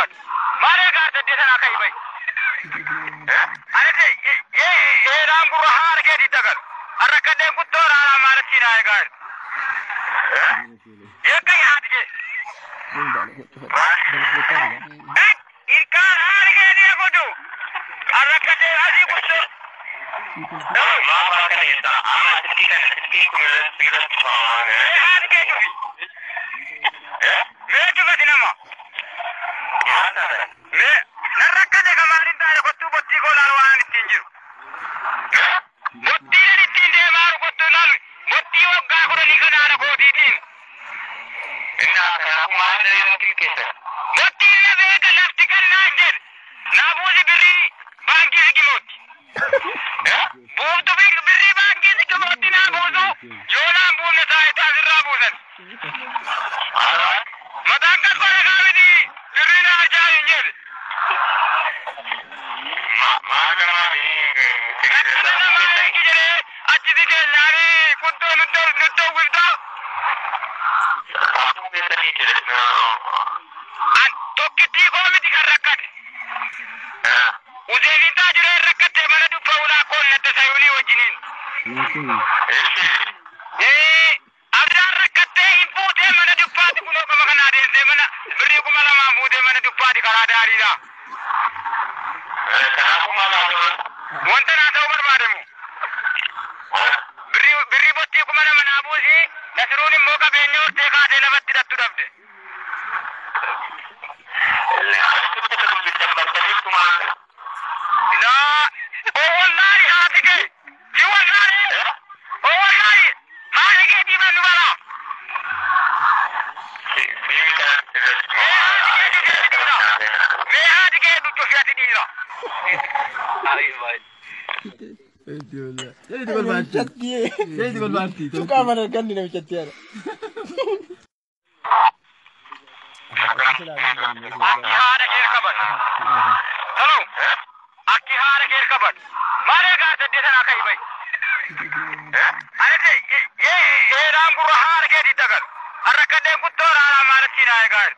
kabad. Malee gaazexee sana akka hibai. Ani ye ranguru har ke ditagal. Arrakade gutto rana malati na egal. Ye kai haat ke. Irkan har ke dia godu. Arrakade azi gutto. No, ma ka ni ta. Ama tikan ko bila tawang. Haat ke tu. Me tu badinama. Me narrakade kamarin ta ko tu botti ko lalwan tinjiru. Botti ni tinde maru ko tu lal. Botti wagga ko ni kana ko ditin. Inna ka ma ne ni kisa. Botti ne be ka laftikan najer. Nabuzi biri banki ki moti. Botu biri banki ki moti na bozu. Jola bune ta ita zirra buzan. Madanga ko ga widi biri na jay nyer. Ma ga ma ni Aji di nari kunto nutto wildo. Tokkitti ko miti kan rakkate. Uzeelinta jire rakkate mana dubba ulaa koonnette sayuli wajjiniin. Abdaan rakkate hin fuute mana dubbaati kunoo kama kana adeemsee mana birrii 2000 fuute mana dubbaati karaa daariidha. Wanta naa ta'uu barbaademu. Birrii bottii 2000 naabuusi Nasruun immoo qabeenya hortee kaatee lafatti hidhattu dhabde. La wallahi haati kee si wallahi haati kee diimaan nu bara. Mee haati kee duddu fiati dhiira. Jadi gol banti. Suka mana kan ni nak cakap tiada. Aki haara geer qaban. Hello. Aki haara geer qaban. Malee gaazexee sana akka hibai. Ani ye ranguru haara geer ditagal. Arrakade gutto rana malati na egal.